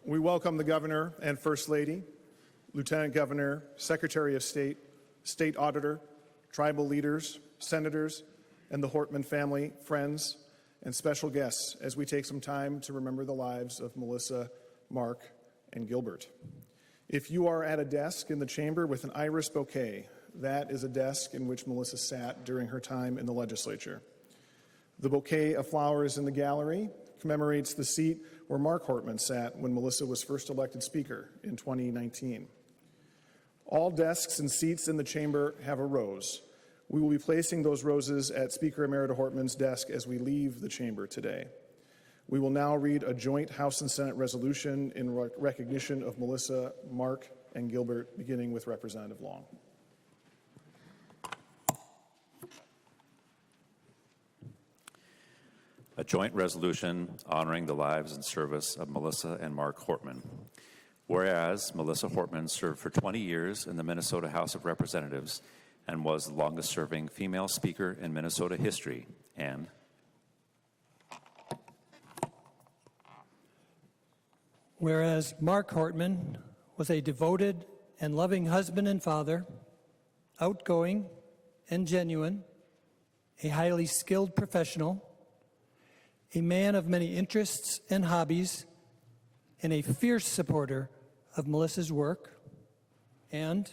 We welcome the Governor and First Lady, Lieutenant Governor, Secretary of State, State Auditor, tribal leaders, senators, and the Hortman family, friends, and special guests as we take some time to remember the lives of Melissa, Mark, and Gilbert. If you are at a desk in the chamber with an iris bouquet, that is a desk in which Melissa sat during her time in the legislature. The bouquet of flowers in the gallery commemorates the seat where Mark Hortman sat when Melissa was first elected Speaker in 2019. All desks and seats in the chamber have a rose. We will be placing those roses at Speaker Emerita Hortman's desk as we leave the chamber today. We will now read a joint House and Senate resolution in recognition of Melissa, Mark, and Gilbert, beginning with Representative Long. A joint resolution honoring the lives and service of Melissa and Mark Hortman. Whereas Melissa Hortman served for 20 years in the Minnesota House of Representatives and was the longest-serving female speaker in Minnesota history, and whereas Mark Hortman was a devoted and loving husband and father, outgoing and genuine, a highly skilled professional, a man of many interests and hobbies, and a fierce supporter of Melissa's work, and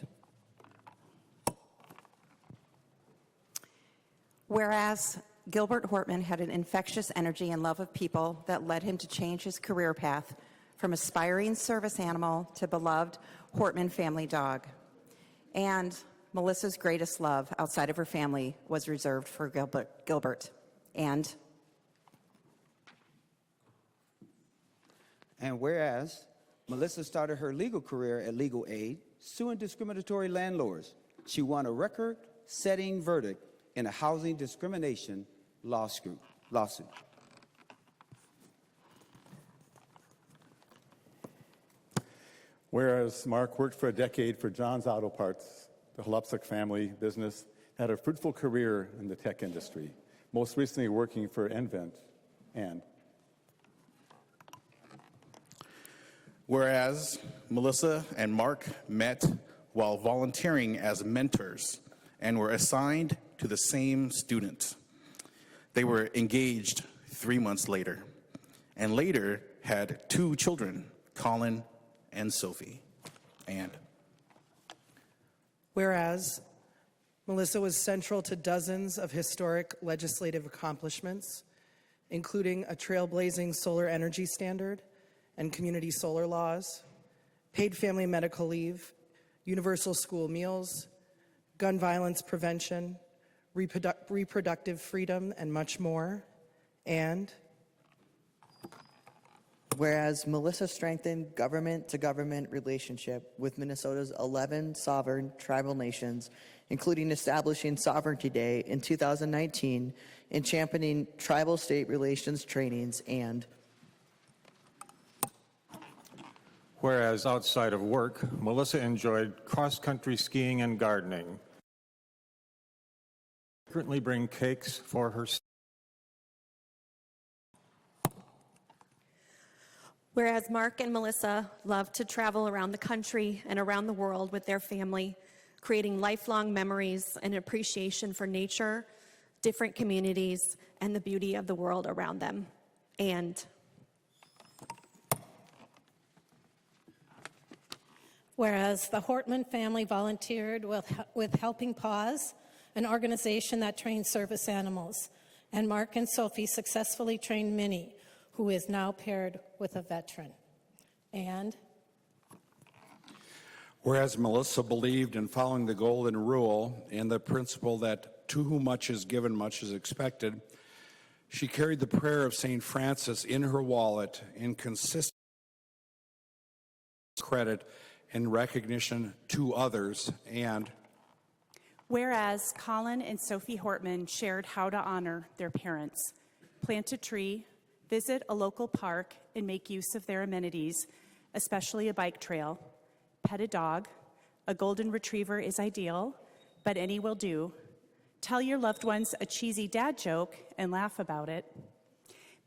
whereas Gilbert Hortman had an infectious energy and love of people that led him to change his career path from aspiring service animal to beloved Hortman family dog. And Melissa's greatest love outside of her family was reserved for Gilbert. And whereas Melissa started her legal career at Legal Aid, suing discriminatory landlords, she won a record-setting verdict in a housing discrimination lawsuit. Whereas Mark worked for a decade for John's Auto Parts, the Holupsik family business, had a fruitful career in the tech industry, most recently working for nVent. And whereas Melissa and Mark met while volunteering as mentors and were assigned to the same student. They were engaged 3 months later, and later had 2 children, Colin and Sophie. And whereas Melissa was central to dozens of historic legislative accomplishments, including a trailblazing solar energy standard and community solar laws, paid family medical leave, universal school meals, gun violence prevention, reproductive freedom, and much more. And whereas Melissa strengthened government-to-government relationship with Minnesota's 11 sovereign tribal nations, including establishing Sovereignty Day in 2019 and championing tribal state relations trainings. And whereas outside of work, Melissa enjoyed cross-country skiing and gardening. Frequently bring cakes for her. Whereas Mark and Melissa loved to travel around the country and around the world with their family, creating lifelong memories and appreciation for nature, different communities, and the beauty of the world around them. And whereas the Hortman family volunteered with Helping Paws, an organization that trains service animals, and Mark and Sophie successfully trained Minnie, who is now paired with a veteran. And whereas Melissa believed in following the golden rule and the principle that to whom much is given, much is expected, she carried the prayer of St. Francis in her wallet in consistent credit and recognition to others. And whereas Colin and Sophie Hortman shared how to honor their parents, plant a tree, visit a local park, and make use of their amenities, especially a bike trail, pet a dog, a golden retriever is ideal, but any will do. Tell your loved ones a cheesy dad joke and laugh about it.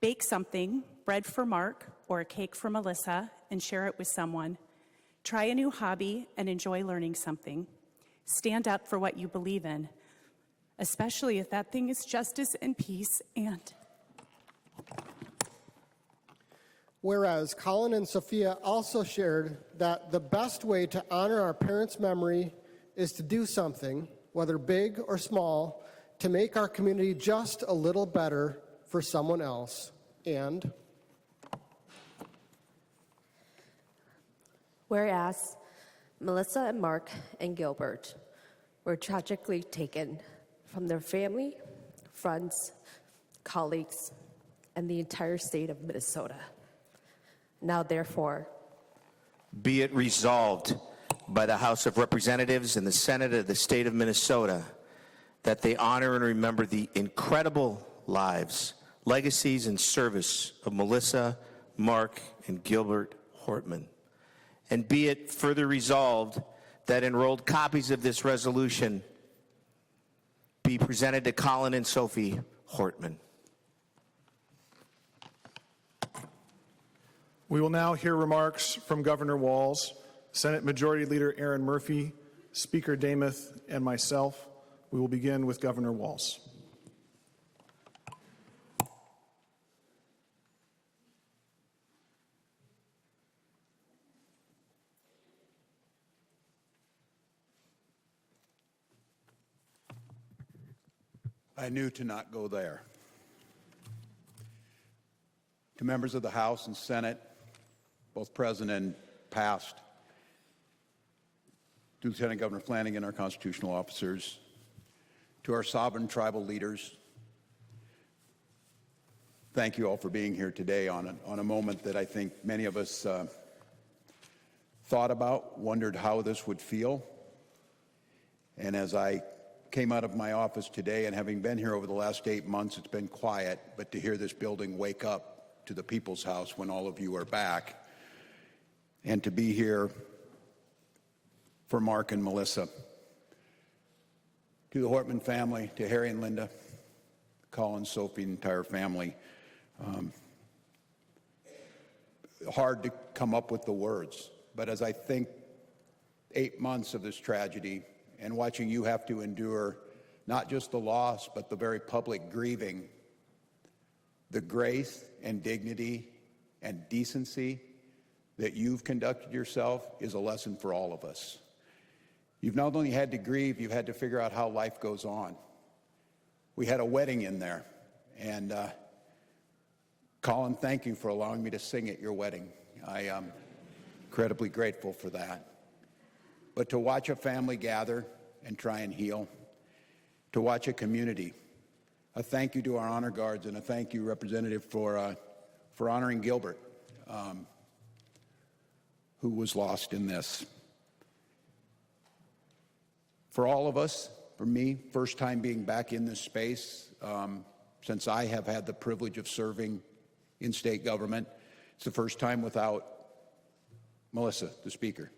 Bake something, bread for Mark or a cake for Melissa, and share it with someone. Try a new hobby and enjoy learning something. Stand up for what you believe in, especially if that thing is justice and peace and... Whereas Colin and Sophia also shared that the best way to honor our parents' memory is to do something, whether big or small, to make our community just a little better for someone else. And whereas Melissa and Mark and Gilbert were tragically taken from their family, friends, colleagues, and the entire state of Minnesota. Now, therefore, be it resolved by the House of Representatives and the Senate of the state of Minnesota that they honor and remember the incredible lives, legacies, and service of Melissa, Mark, and Gilbert Hortman. And be it further resolved that enrolled copies of this resolution be presented to Colin and Sophie Hortman. We will now hear remarks from Governor Walz, Senate Majority Leader Aaron Murphy, Speaker Damuth, and myself. We will begin with Governor Walz. I knew to not go there. To members of the House and Senate, both present and past, to Lieutenant Governor Flanagan, our constitutional officers, to our sovereign tribal leaders, thank you all for being here today on a moment that I think many of us thought about, wondered how this would feel. And as I came out of my office today, and having been here over the last 8 months, it's been quiet, but to hear this building wake up to the People's House when all of you are back, and to be here for Mark and Melissa, to the Hortman family, to Harry and Linda, Colin, Sophie, and the entire family. Hard to come up with the words, but as I think 8 months of this tragedy and watching you have to endure not just the loss, but the very public grieving, the grace and dignity and decency that you've conducted yourself is a lesson for all of us. You've not only had to grieve, you've had to figure out how life goes on. We had a wedding in there, and Colin, thank you for allowing me to sing at your wedding. I am incredibly grateful for that. But to watch a family gather and try and heal, to watch a community, a thank you to our honor guards and a thank you, Representative, for honoring Gilbert, who was lost in this. For all of us, for me, first time being back in this space since I have had the privilege of serving in state government. It's the first time without Melissa, the Speaker.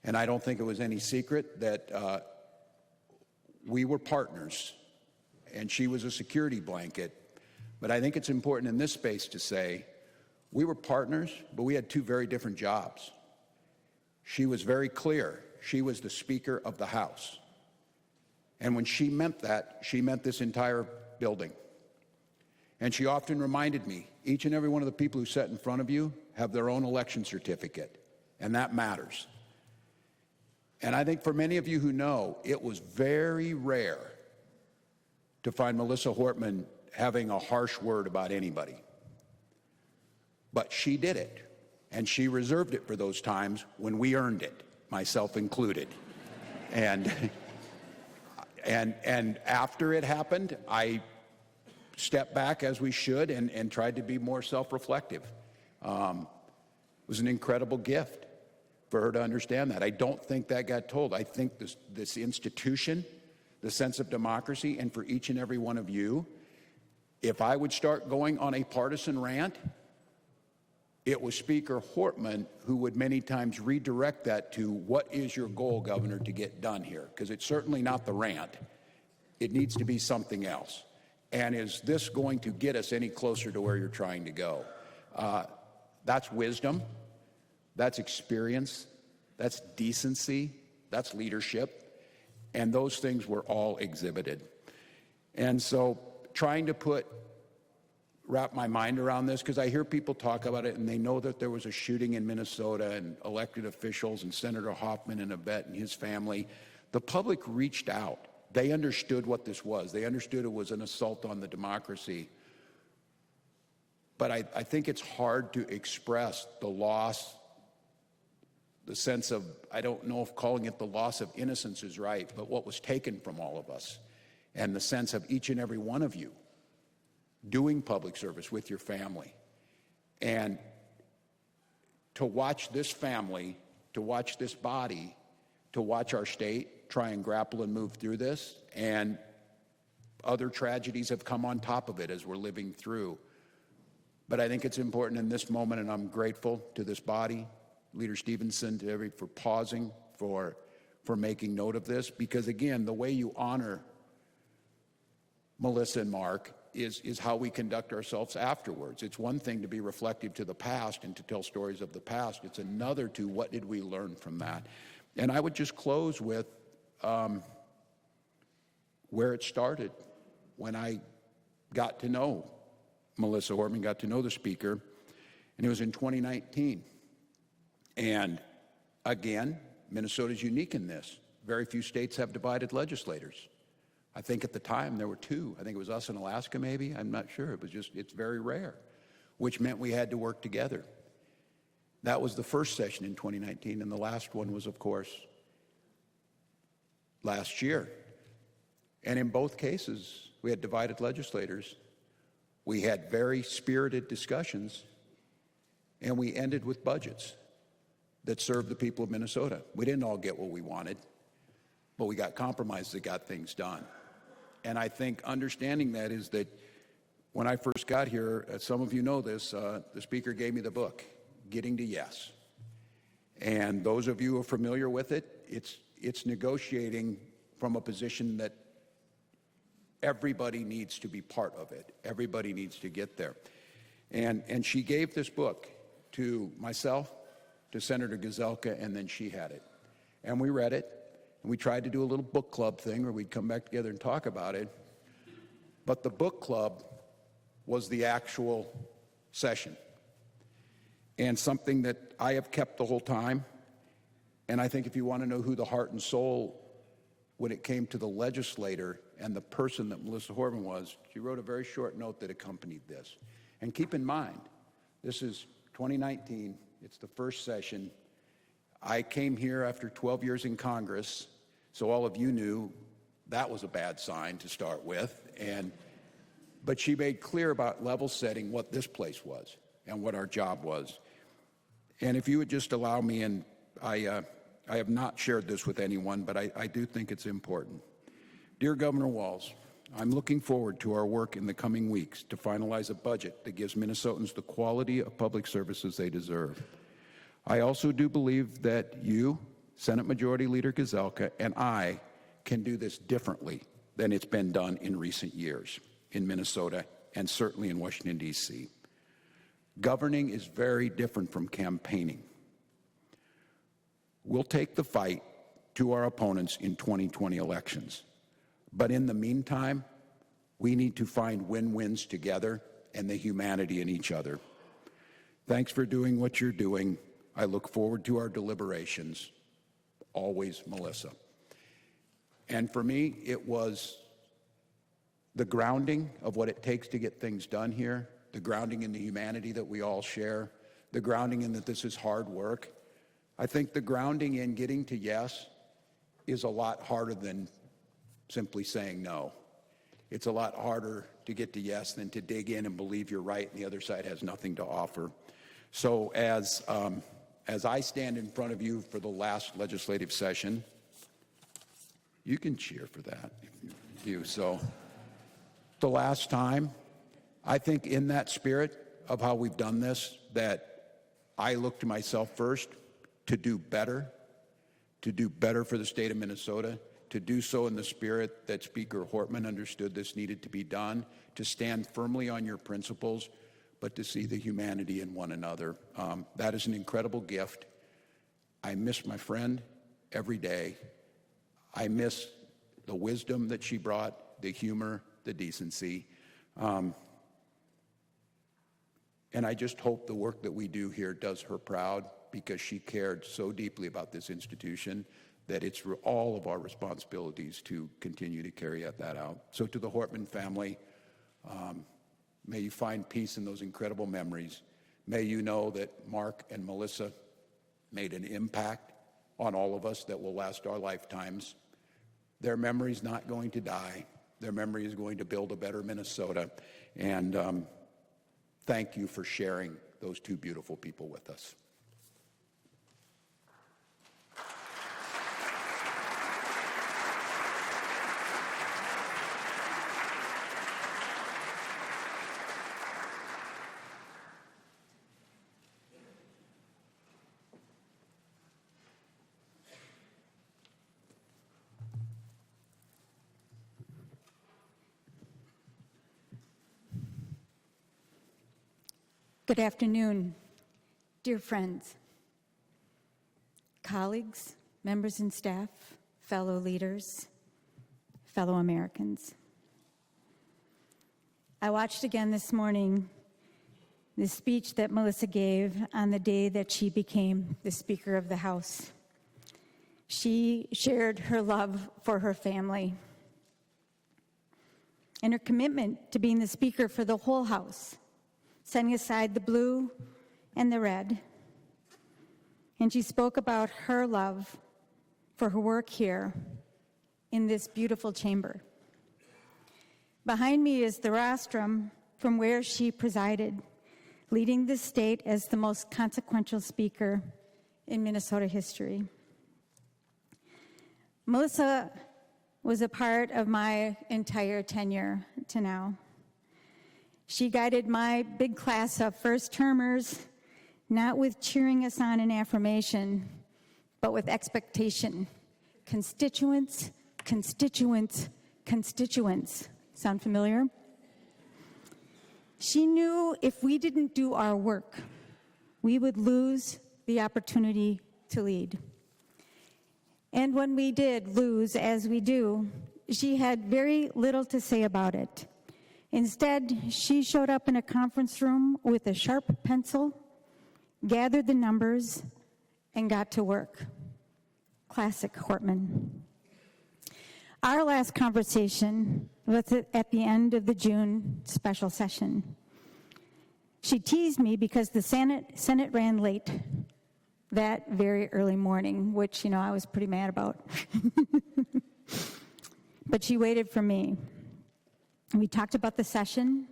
And I don't think it was any secret that we were partners, and she was a security blanket. But I think it's important in this space to say we were partners, but we had two very different jobs. She was very clear. She was the Speaker of the House. And when she meant that, she meant this entire building. And she often reminded me, each and every one of the people who sat in front of you have their own election certificate, and that matters. And I think for many of you who know, it was very rare to find Melissa Hortman having a harsh word about anybody. But she did it, and she reserved it for those times when we earned it, myself included. And after it happened, I stepped back, as we should, and tried to be more self-reflective. It was an incredible gift for her to understand that. I don't think that got told. I think this institution, the sense of democracy, and for each and every one of you, if I would start going on a partisan rant, it was Speaker Hortman who would many times redirect that to, what is your goal, Governor, to get done here? Because it's certainly not the rant. It needs to be something else. And is this going to get us any closer to where you're trying to go? That's wisdom. that's experience, that's decency, that's leadership, and those things were all exhibited. And so trying to wrap my mind around this, because I hear people talk about it and they know that there was a shooting in Minnesota and elected officials and Senator Hoffman and a vet and his family. The public reached out. They understood what this was. They understood it was an assault on the democracy. But I think it's hard to express the loss, the sense of, I don't know if calling it the loss of innocence is right, but what was taken from all of us, and the sense of each and every one of you doing public service with your family. And to watch this family, to watch this body, to watch our state try and grapple and move through this, and other tragedies have come on top of it as we're living through. But I think it's important in this moment, and I'm grateful to this body, Leader Stevenson, to every for pausing, for making note of this, because again, the way you honor Melissa and Mark is how we conduct ourselves afterwards. It's one thing to be reflective to the past and to tell stories of the past. It's another to what did we learn from that. And I would just close with where it started when I got to know Melissa Hortman, got to know the speaker, and it was in 2019. And again, Minnesota's unique in this. Very few states have divided legislators. I think at the time there were two. I think it was us and Alaska maybe. I'm not sure. It's very rare, which meant we had to work together. That was the first session in 2019, and the last one was, of course, last year. And in both cases, we had divided legislators. We had very spirited discussions, and we ended with budgets that served the people of Minnesota. We didn't all get what we wanted, but we got compromises that got things done. And I think understanding that is that when I first got here, some of you know this, the speaker gave me the book, Getting to Yes. And those of you who are familiar with it, it's negotiating from a position that everybody needs to be part of it. Everybody needs to get there. And she gave this book to myself, to Senator Gazelka, and then she had it. And we read it, and we tried to do a little book club thing where we'd come back together and talk about it. But the book club was the actual session. And something that I have kept the whole time, and I think if you want to know who the heart and soul when it came to the legislator and the person that Melissa Hortman was, she wrote a very short note that accompanied this. And keep in mind, this is 2019, it's the first session. I came here after 12 years in Congress, so all of you knew that was a bad sign to start with. But she made clear about level setting what this place was and what our job was. And if you would just allow me, and I have not shared this with anyone, but I do think it's important. Dear Governor Walz, I'm looking forward to our work in the coming weeks to finalize a budget that gives Minnesotans the quality of public services they deserve. I also do believe that you, Senate Majority Leader Gazelka, and I can do this differently than it's been done in recent years in Minnesota and certainly in Washington, D.C. Governing is very different from campaigning. We'll take the fight to our opponents in 2020 elections. But in the meantime, we need to find win-wins together and the humanity in each other. Thanks for doing what you're doing. I look forward to our deliberations. Always, Melissa. And for me, it was the grounding of what it takes to get things done here, the grounding in the humanity that we all share, the grounding in that this is hard work. I think the grounding in getting to yes is a lot harder than simply saying no. It's a lot harder to get to yes than to dig in and believe you're right and the other side has nothing to offer. So as I stand in front of you for the last legislative session, you can cheer for that. So the last time, I think in that spirit of how we've done this, that I look to myself first to do better for the state of Minnesota, to do so in the spirit that Speaker Hortman understood this needed to be done, to stand firmly on your principles, but to see the humanity in one another. That is an incredible gift. I miss my friend every day. I miss the wisdom that she brought, the humor, the decency. And I just hope the work that we do here does her proud, because she cared so deeply about this institution that it's all of our responsibilities to continue to carry that out. So to the Hortman family, may you find peace in those incredible memories. May you know that Mark and Melissa made an impact on all of us that will last our lifetimes. Their memory is not going to die. Their memory is going to build a better Minnesota. And thank you for sharing those two beautiful people with us. Good afternoon, dear friends, colleagues, members and staff, fellow leaders, fellow Americans. I watched again this morning the speech that Melissa gave on the day that she became the Speaker of the House. She shared her love for her family and her commitment to being the Speaker for the whole House, setting aside the blue and the red. And she spoke about her love for her work here in this beautiful chamber. Behind me is the rostrum from where she presided, leading the state as the most consequential speaker in Minnesota history. Melissa was a part of my entire tenure to now. She guided my big class of first-termers, not with cheering us on and affirmation, but with expectation. Constituents, constituents, constituents. Sound familiar? She knew if we didn't do our work, we would lose the opportunity to lead. And when we did lose, as we do, she had very little to say about it. Instead, she showed up in a conference room with a sharp pencil, gathered the numbers, and got to work. Classic Hortman. Our last conversation was at the end of the June special session. She teased me because the Senate ran late that very early morning, which, I was pretty mad about. But she waited for me. We talked about the session,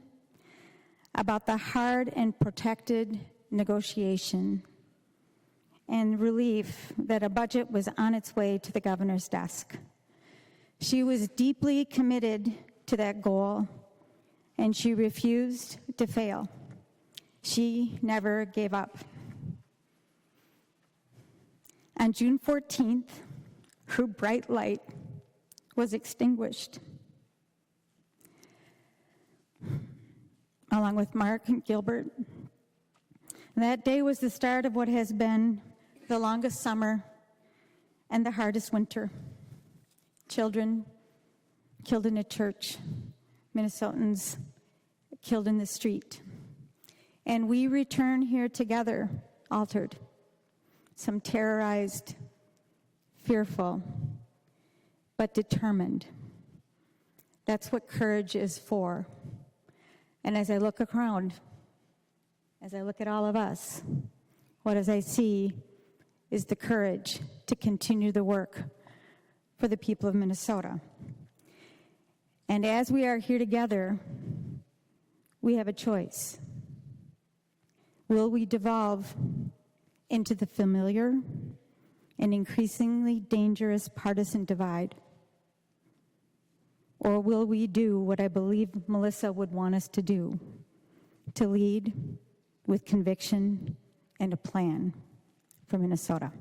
about the hard and protected negotiation, and relief that a budget was on its way to the governor's desk. She was deeply committed to that goal, and she refused to fail. She never gave up. On June 14th, her bright light was extinguished, along with Mark and Gilbert. That day was the start of what has been the longest summer and the hardest winter. Children killed in a church, Minnesotans killed in the street. And we return here together, altered, some terrorized, fearful, but determined. That's what courage is for. And as I look around, as I look at all of us, what as I see is the courage to continue the work for the people of Minnesota. And as we are here together, we have a choice. Will we devolve into the familiar and increasingly dangerous partisan divide? Or will we do what I believe Melissa would want us to do, to lead with conviction and a plan for Minnesota?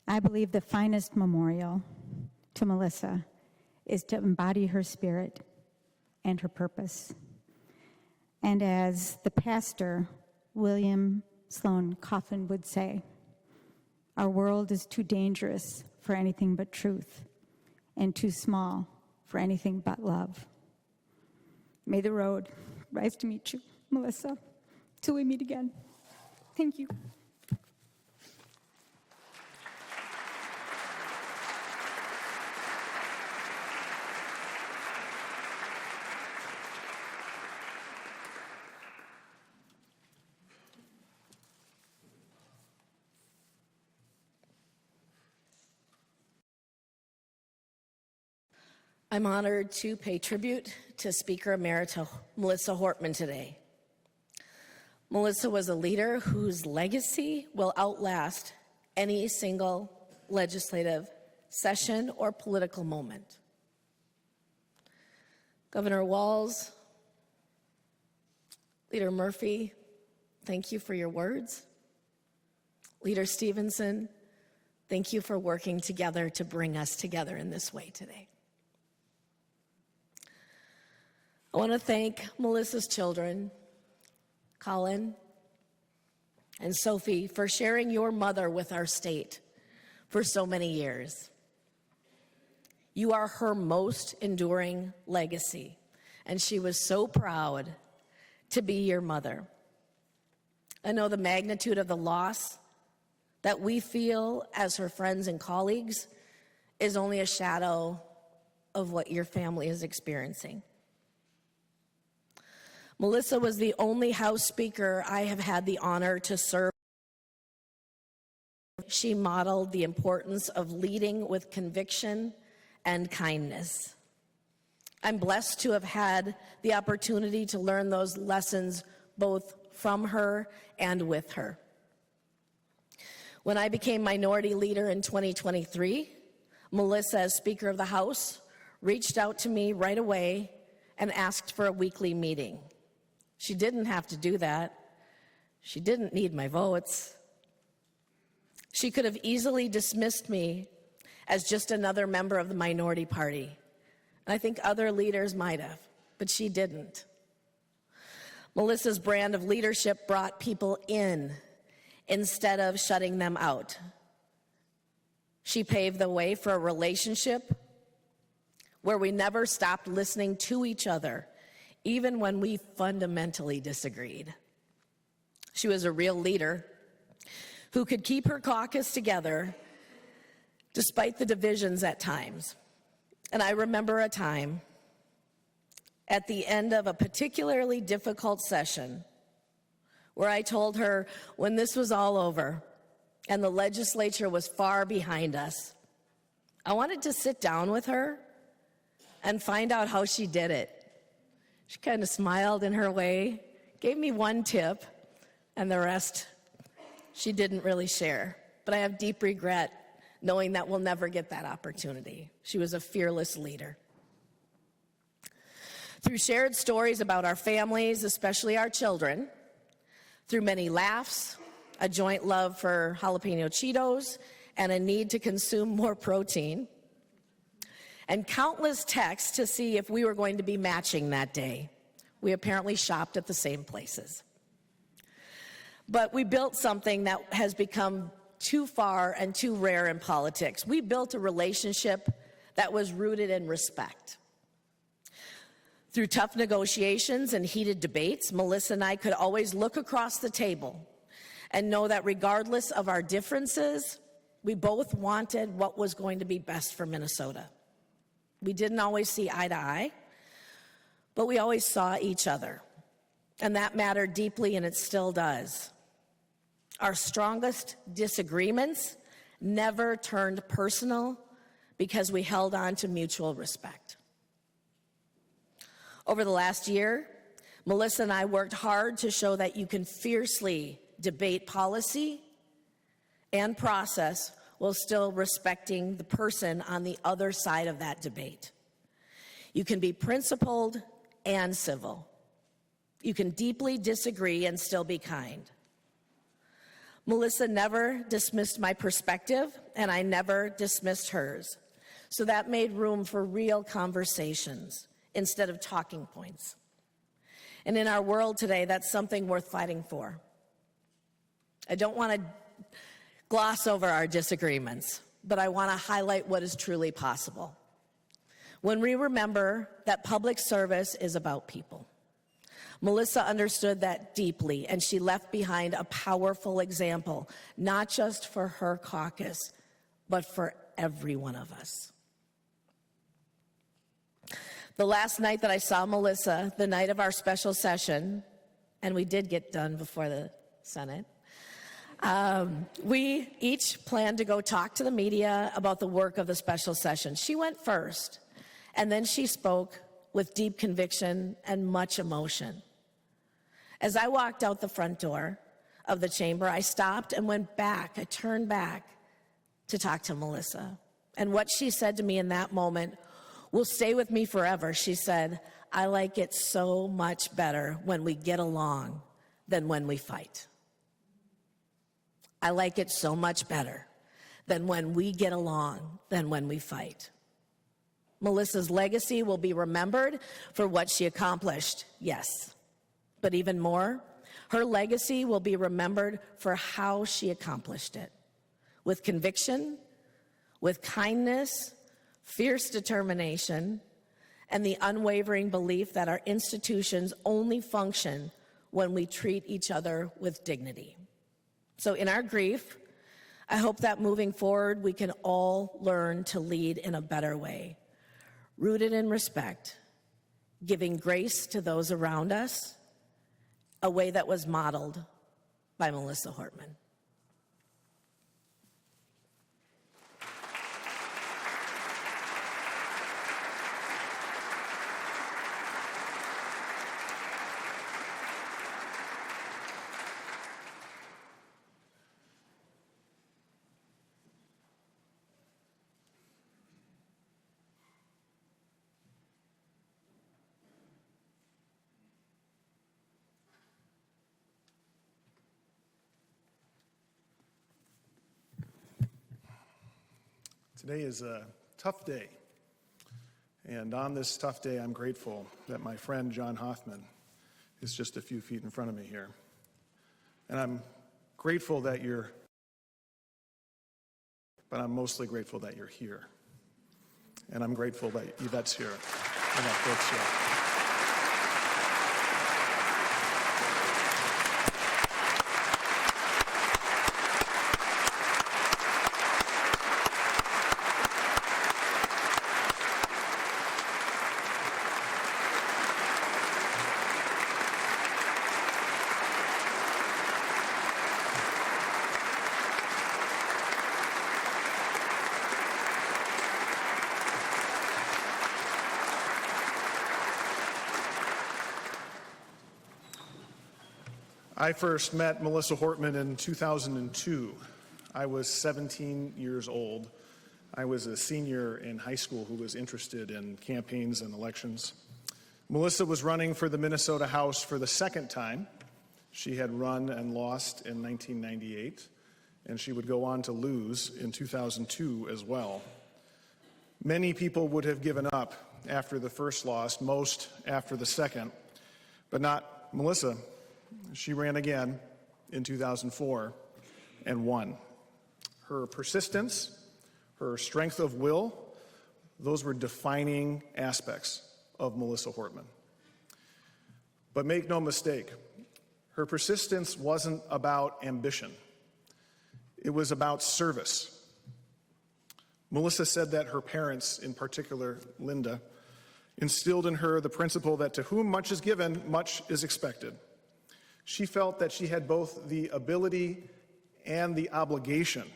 I believe the finest memorial to Melissa is to embody her spirit and her purpose. And as the pastor, William Sloane Coffin, would say, our world is too dangerous for anything but truth and too small for anything but love. May the road rise to meet you, Melissa, till we meet again. Thank you. I'm honored to pay tribute to Speaker Emerita Melissa Hortman today. Melissa was a leader whose legacy will outlast any single legislative session or political moment. Governor Walz, Leader Murphy, thank you for your words. Leader Stevenson, thank you for working together to bring us together in this way today. I want to thank Melissa's children, Colin and Sophie, for sharing your mother with our state for so many years. You are her most enduring legacy, and she was so proud to be your mother. I know the magnitude of the loss that we feel as her friends and colleagues is only a shadow of what your family is experiencing. Melissa was the only House Speaker I have had the honor to serve. She modeled the importance of leading with conviction and kindness. I'm blessed to have had the opportunity to learn those lessons both from her and with her. When I became Minority Leader in 2023, Melissa, as Speaker of the House, reached out to me right away and asked for a weekly meeting. She didn't have to do that. She didn't need my votes. She could have easily dismissed me as just another member of the minority party. And I think other leaders might have, but she didn't. Melissa's brand of leadership brought people in instead of shutting them out. She paved the way for a relationship where we never stopped listening to each other, even when we fundamentally disagreed. She was a real leader who could keep her caucus together despite the divisions at times. And I remember a time at the end of a particularly difficult session where I told her when this was all over and the legislature was far behind us, I wanted to sit down with her and find out how she did it. She kind of smiled in her way, gave me one tip, and the rest she didn't really share. But I have deep regret knowing that we'll never get that opportunity. She was a fearless leader. Through shared stories about our families, especially our children, through many laughs, a joint love for jalapeno Cheetos, and a need to consume more protein, and countless texts to see if we were going to be matching that day. We apparently shopped at the same places. But we built something that has become too far and too rare in politics. We built a relationship that was rooted in respect. Through tough negotiations and heated debates, Melissa and I could always look across the table and know that regardless of our differences, we both wanted what was going to be best for Minnesota. We didn't always see eye to eye, but we always saw each other. And that mattered deeply, and it still does. Our strongest disagreements never turned personal because we held on to mutual respect. Over the last year, Melissa and I worked hard to show that you can fiercely debate policy and process while still respecting the person on the other side of that debate. You can be principled and civil. You can deeply disagree and still be kind. Melissa never dismissed my perspective, and I never dismissed hers. So that made room for real conversations instead of talking points. And in our world today, that's something worth fighting for. I don't want to gloss over our disagreements, but I want to highlight what is truly possible. When we remember that public service is about people. Melissa understood that deeply, and she left behind a powerful example, not just for her caucus, but for every one of us. The last night that I saw Melissa, the night of our special session, and we did get done before the Senate, we each planned to go talk to the media about the work of the special session. She went first, and then she spoke with deep conviction and much emotion. As I walked out the front door of the chamber, I stopped and went back. I turned back to talk to Melissa. And what she said to me in that moment will stay with me forever. She said, "I like it so much better when we get along than when we fight." I like it so much better than when we get along than when we fight. Melissa's legacy will be remembered for what she accomplished, yes. But even more, her legacy will be remembered for how she accomplished it. With conviction, with kindness, fierce determination, and the unwavering belief that our institutions only function when we treat each other with dignity. So in our grief, I hope that moving forward, we can all learn to lead in a better way, rooted in respect, giving grace to those around us, a way that was modeled by Melissa Hortman. Today is a tough day, and on this tough day, I'm grateful that my friend John Hoffman is just a few feet in front of me here. And I'm grateful that but I'm mostly grateful that you're here. And I'm grateful that Yvette's here, and that folks here. I first met Melissa Hortman in 2002. I was 17 years old. I was a senior in high school who was interested in campaigns and elections. Melissa was running for the Minnesota House for the second time. She had run and lost in 1998, and she would go on to lose in 2002 as well. Many people would have given up after the first loss, most after the second, but not Melissa. She ran again in 2004 and won. Her persistence, her strength of will, those were defining aspects of Melissa Hortman. But make no mistake, her persistence wasn't about ambition. It was about service. Melissa said that her parents, in particular Linda, instilled in her the principle that to whom much is given, much is expected. She felt that she had both the ability and the obligation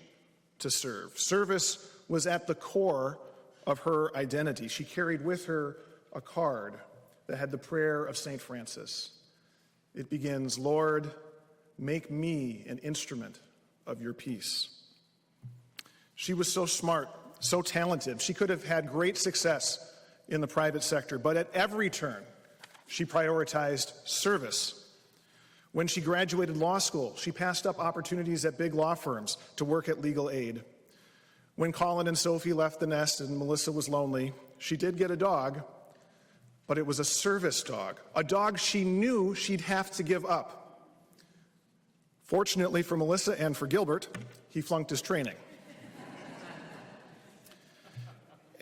to serve. Service was at the core of her identity. She carried with her a card that had the prayer of St. Francis. It begins, "Lord, make me an instrument of your peace." She was so smart, so talented. She could have had great success in the private sector, but at every turn, she prioritized service. When she graduated law school, she passed up opportunities at big law firms to work at legal aid. When Colin and Sophie left the nest and Melissa was lonely, she did get a dog, but it was a service dog, a dog she knew she'd have to give up. Fortunately for Melissa and for Gilbert, he flunked his training.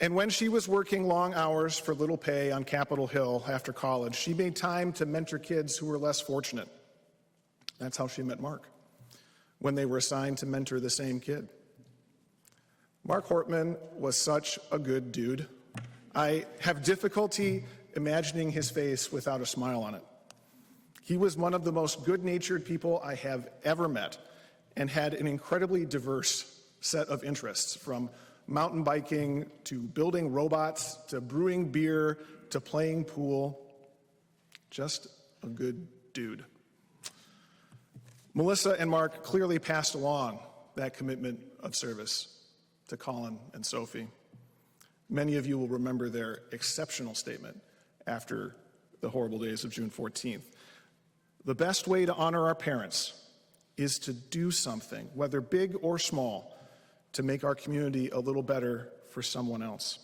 And when she was working long hours for little pay on Capitol Hill after college, she made time to mentor kids who were less fortunate. That's how she met Mark, when they were assigned to mentor the same kid. Mark Hortman was such a good dude. I have difficulty imagining his face without a smile on it. He was one of the most good-natured people I have ever met and had an incredibly diverse set of interests, from mountain biking to building robots to brewing beer to playing pool. Just a good dude. Melissa and Mark clearly passed along that commitment of service to Colin and Sophie. Many of you will remember their exceptional statement after the horrible days of June 14th. The best way to honor our parents is to do something, whether big or small, to make our community a little better for someone else.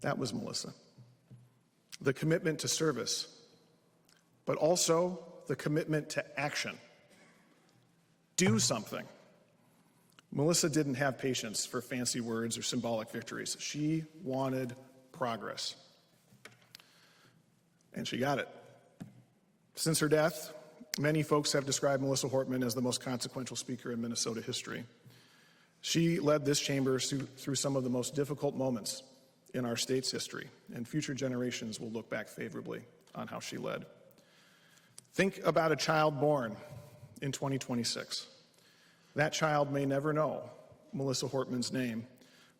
That was Melissa. The commitment to service, but also the commitment to action. Do something. Melissa didn't have patience for fancy words or symbolic victories. She wanted progress. And she got it. Since her death, many folks have described Melissa Hortman as the most consequential speaker in Minnesota history. She led this chamber through some of the most difficult moments in our state's history, and future generations will look back favorably on how she led. Think about a child born in 2026. That child may never know Melissa Hortman's name,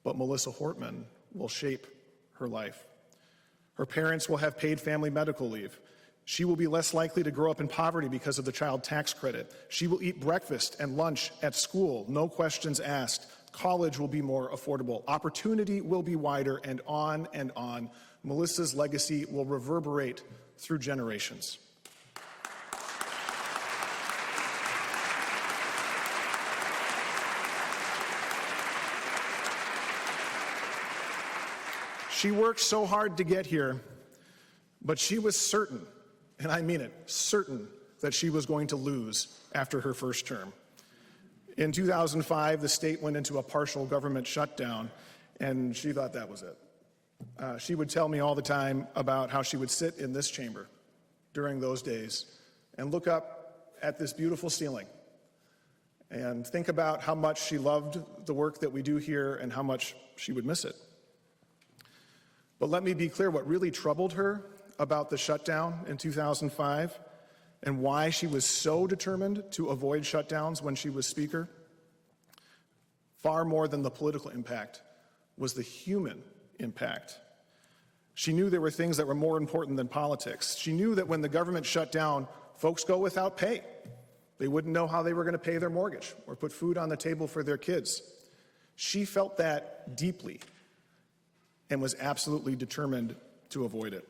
but Melissa Hortman will shape her life. Her parents will have paid family medical leave. She will be less likely to grow up in poverty because of the child tax credit. She will eat breakfast and lunch at school, no questions asked. College will be more affordable. Opportunity will be wider, and on and on. Melissa's legacy will reverberate through generations. She worked so hard to get here, but she was certain, and I mean it, certain, that she was going to lose after her first term. In 2005, the state went into a partial government shutdown, and she thought that was it. She would tell me all the time about how she would sit in this chamber during those days and look up at this beautiful ceiling and think about how much she loved the work that we do here and how much she would miss it. But let me be clear, what really troubled her about the shutdown in 2005 and why she was so determined to avoid shutdowns when she was Speaker, far more than the political impact, was the human impact. She knew there were things that were more important than politics. She knew that when the government shut down, folks go without pay. They wouldn't know how they were going to pay their mortgage or put food on the table for their kids. She felt that deeply and was absolutely determined to avoid it.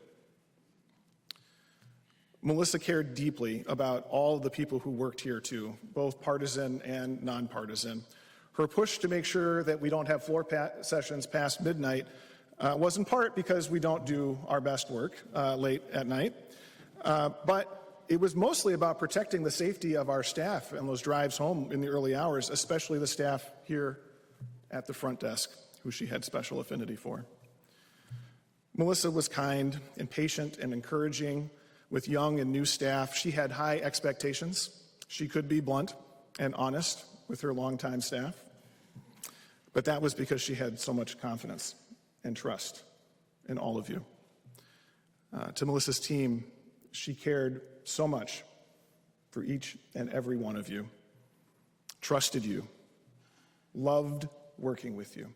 Melissa cared deeply about all of the people who worked here too, both partisan and nonpartisan. Her push to make sure that we don't have floor sessions past midnight was in part because we don't do our best work late at night, but it was mostly about protecting the safety of our staff and those drives home in the early hours, especially the staff here at the front desk, who she had special affinity for. Melissa was kind and patient and encouraging with young and new staff. She had high expectations. She could be blunt and honest with her longtime staff, but that was because she had so much confidence and trust in all of you. To Melissa's team, she cared so much for each and every one of you, trusted you, loved working with you.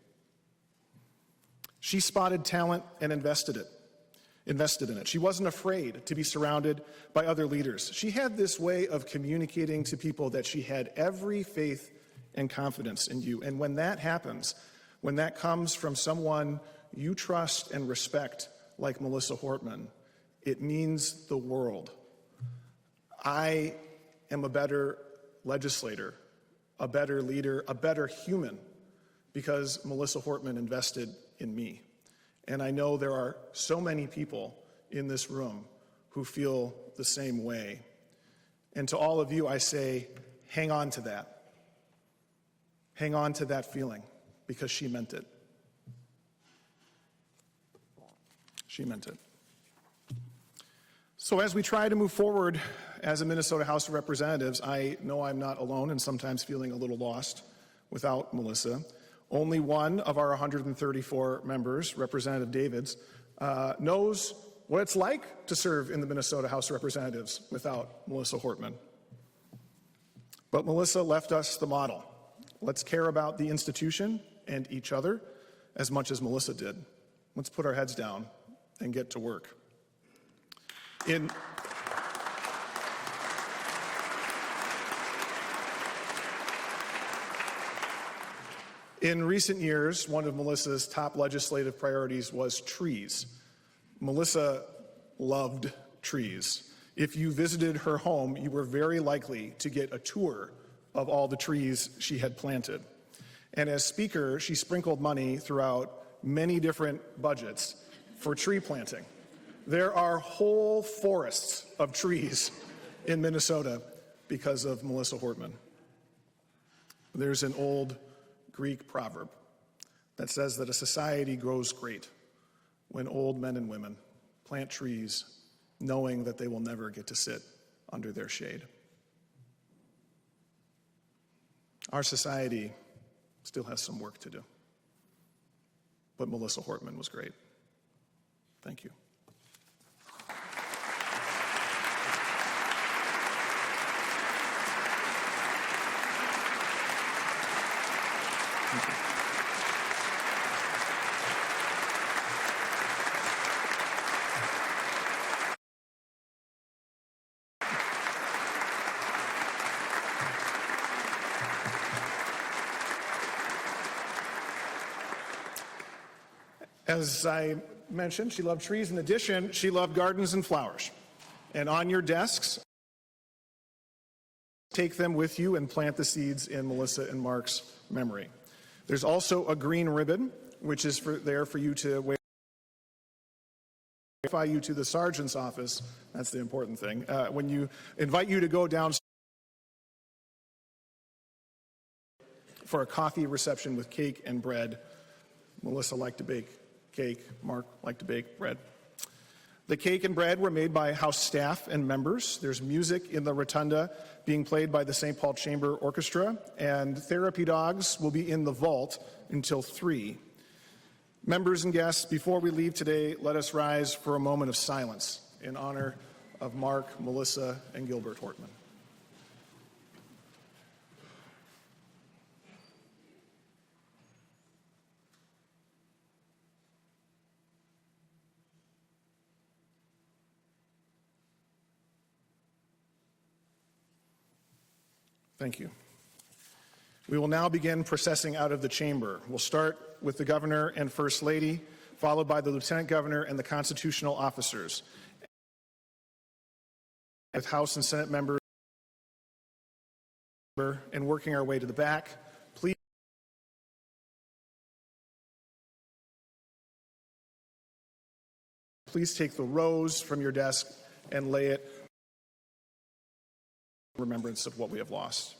She spotted talent and invested in it. She wasn't afraid to be surrounded by other leaders. She had this way of communicating to people that she had every faith and confidence in you. And when that happens, when that comes from someone you trust and respect like Melissa Hortman, it means the world. I am a better legislator, a better leader, a better human because Melissa Hortman invested in me. And I know there are so many people in this room who feel the same way. And to all of you, I say, hang on to that. Hang on to that feeling, because she meant it. She meant it. So as we try to move forward as a Minnesota House of Representatives, I know I'm not alone and sometimes feeling a little lost without Melissa. Only one of our 134 members, Representative Davids, knows what it's like to serve in the Minnesota House of Representatives without Melissa Hortman. But Melissa left us the model. Let's care about the institution and each other as much as Melissa did. Let's put our heads down and get to work. In recent years, one of Melissa's top legislative priorities was trees. Melissa loved trees. If you visited her home, you were very likely to get a tour of all the trees she had planted. And as Speaker, she sprinkled money throughout many different budgets for tree planting. There are whole forests of trees in Minnesota because of Melissa Hortman. There's an old Greek proverb that says that a society grows great when old men and women plant trees knowing that they will never get to sit under their shade. Our society still has some work to do, but Melissa Hortman was great. Thank you. As I mentioned, she loved trees. In addition, she loved gardens and flowers. And on your desks, take them with you and plant the seeds in Melissa and Mark's memory. There's also a green ribbon, which is there for you to wear. Invite you to the sergeant's office. That's the important thing. When you invite you to go down for a coffee reception with cake and bread. Melissa liked to bake cake. Mark liked to bake bread. The cake and bread were made by House staff and members. There's music in the rotunda being played by the St. Paul Chamber Orchestra, and therapy dogs will be in the vault until 3. Members and guests, before we leave today, let us rise for a moment of silence in honor of Mark, Melissa, and Gilbert Hortman. Thank you. We will now begin processing out of the chamber. We'll start with the governor and first lady, followed by the lieutenant governor and the constitutional officers. With House and Senate members and working our way to the back, please take the rose from your desk and lay it in remembrance of what we have lost.